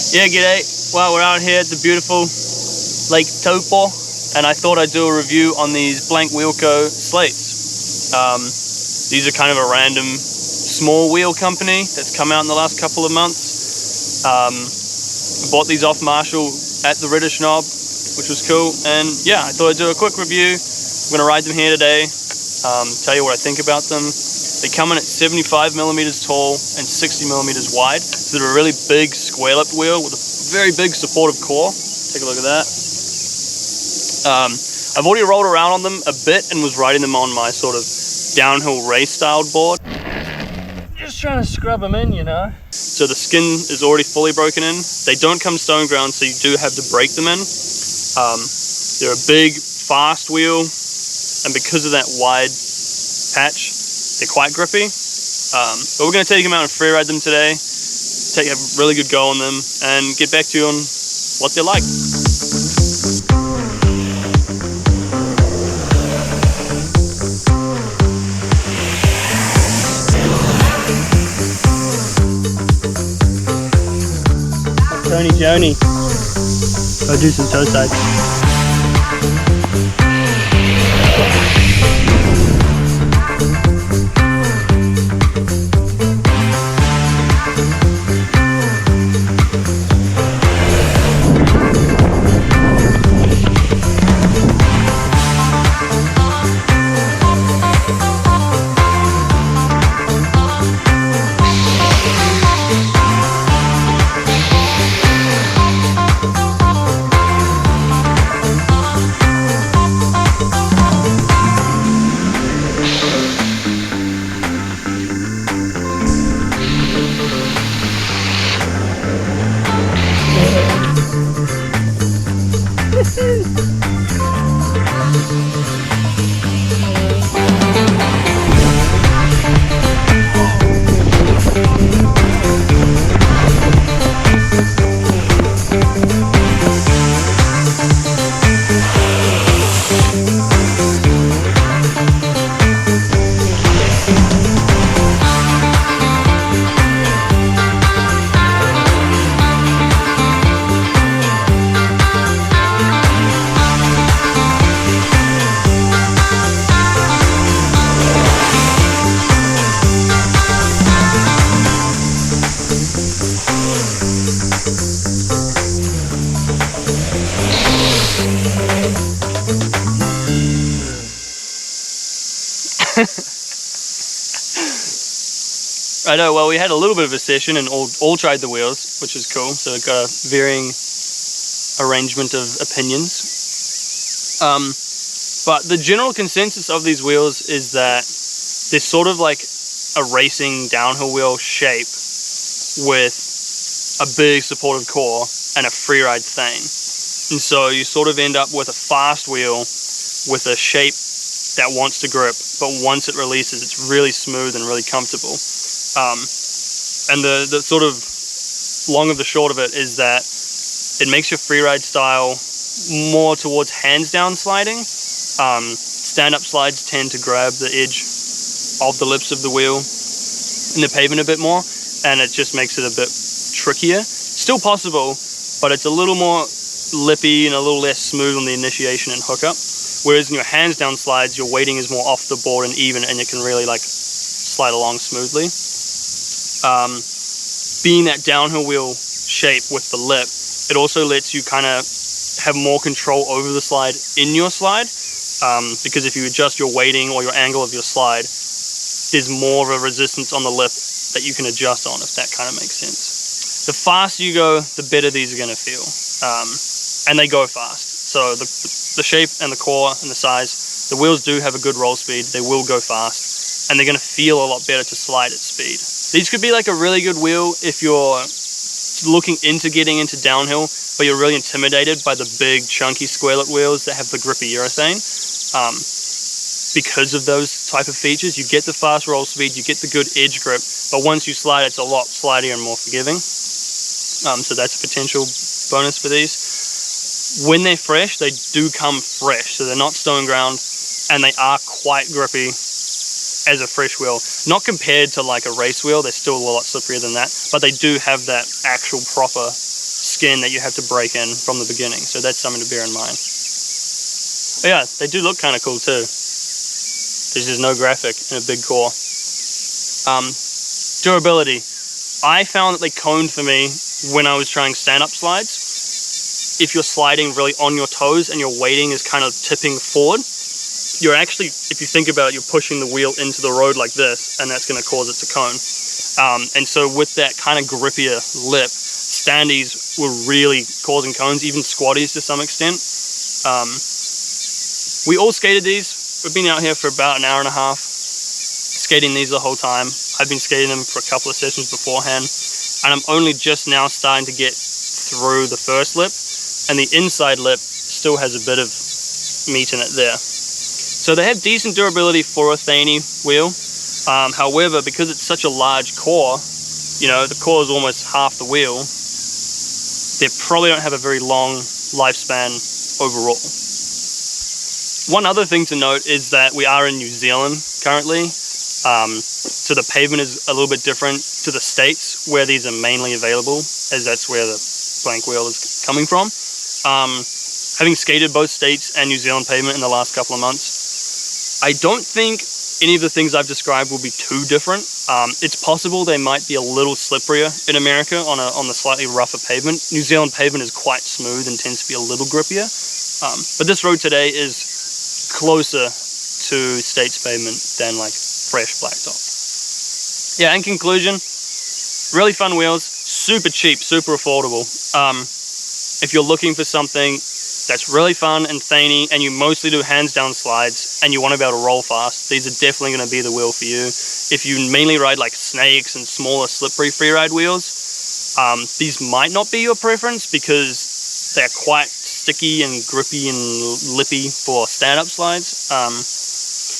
Yeah, g'day. Well, we're out here at the beautiful Lake Taupo, and I thought I'd do a review on these blank wheelco slates. These are kind of a random small wheel company that's come out in the last couple of months. Bought these off Marshall at the Reddish Knob, which was cool, and yeah, I thought I'd do a quick review. I'm going to ride them here today, tell you what I think about them. They come in at 75 millimeters tall and 60 millimeters wide. So they're a really big square-lipped wheel with a very big supportive core. Take a look at that. I've already rolled around on them a bit and was riding them on my sort of downhill race-styled board. Just trying to scrub them in, you know. So the skin is already fully broken in. They don't come stone ground, so you do have to break them in. They're a big, fast wheel, and because of that wide patch, they're quite grippy, but we're going to take them out and free ride them today, take a really good go on them, and get back to you on what they're like. Tony Joni, go do some toe sides. I know, well, we had a little bit of a session and all tried the wheels, which is cool, so we've got a varying arrangement of opinions. But the general consensus of these wheels is that they're sort of like a racing downhill wheel shape with a big supportive core and a freeride thing. And so you sort of end up with a fast wheel with a shape that wants to grip, but once it releases, it's really smooth and really comfortable. And the sort of long of the short of it is that it makes your freeride style more towards hands down sliding. Stand-up slides tend to grab the edge of the lips of the wheel in the pavement a bit more, and it just makes it a bit trickier. Still possible, but it's a little more lippy and a little less smooth on the initiation and hookup. Whereas in your hands down slides, your weighting is more off the board and even, and you can really like slide along smoothly. Being that downhill wheel shape with the lip, it also lets you kind of have more control over the slide in your slide, because if you adjust your weighting or your angle of your slide, there's more of a resistance on the lip that you can adjust on, if that kind of makes sense. The faster you go, the better these are going to feel, and they go fast. So the shape and the core and the size, the wheels do have a good roll speed, they will go fast, and they're going to feel a lot better to slide at speed. These could be like a really good wheel if you're looking into getting into downhill, but you're really intimidated by the big chunky square-lip wheels that have the grippy urethane. Because of those type of features, you get the fast roll speed, you get the good edge grip, but once you slide, it's a lot slidier and more forgiving. So that's a potential bonus for these. When they're fresh, they do come fresh, so they're not stone ground, and they are quite grippy as a fresh wheel. Not compared to like a race wheel, they're still a lot slipperier than that, but they do have that actual proper skin that you have to break in from the beginning. So that's something to bear in mind. But yeah, they do look kind of cool too. There's just no graphic and a big core. Durability. I found that they coned for me when I was trying stand-up slides. If you're sliding really on your toes and your weighting is kind of tipping forward, you're actually, if you think about it, you're pushing the wheel into the road like this, and that's going to cause it to cone. And so with that kind of grippier lip, standees were really causing cones, even squatties to some extent. We all skated these. We've been out here for about an hour and a half, skating these the whole time. I've been skating them for a couple of sessions beforehand, and I'm only just now starting to get through the first lip, and the inside lip still has a bit of meat in it there. So they have decent durability for a Thaney wheel. However, because it's such a large core, you know, the core is almost half the wheel, they probably don't have a very long lifespan overall. One other thing to note is that we are in New Zealand currently, so the pavement is a little bit different to the States where these are mainly available, as that's where the blank wheel is coming from. Having skated both States and New Zealand pavement in the last couple of months, I don't think any of the things I've described will be too different. It's possible they might be a little slipperier in America on the slightly rougher pavement. New Zealand pavement is quite smooth and tends to be a little grippier. But this road today is closer to States pavement than like fresh blacktop. Yeah, in conclusion, really fun wheels, super cheap, super affordable. If you're looking for something that's really fun and Thaney, and you mostly do hands down slides, and you want to be able to roll fast, these are definitely going to be the wheel for you. If you mainly ride like snakes and smaller slippery freeride wheels, these might not be your preference because they're quite sticky and grippy and lippy for stand-up slides.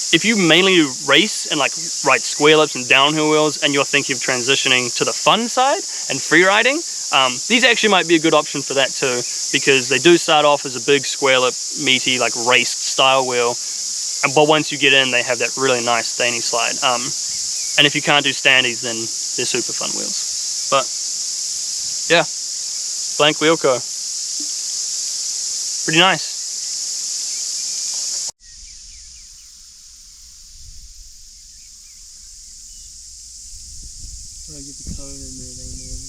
If you mainly race and like ride square lips and downhill wheels, and you're thinking of transitioning to the fun side and free riding, these actually might be a good option for that too, because they do start off as a big square lip, meaty, like race style wheel, but once you get in, they have that really nice Thaney slide. And if you can't do standees, then they're super fun wheels. But yeah, Blank Wheelco, pretty nice. I get the cone in there,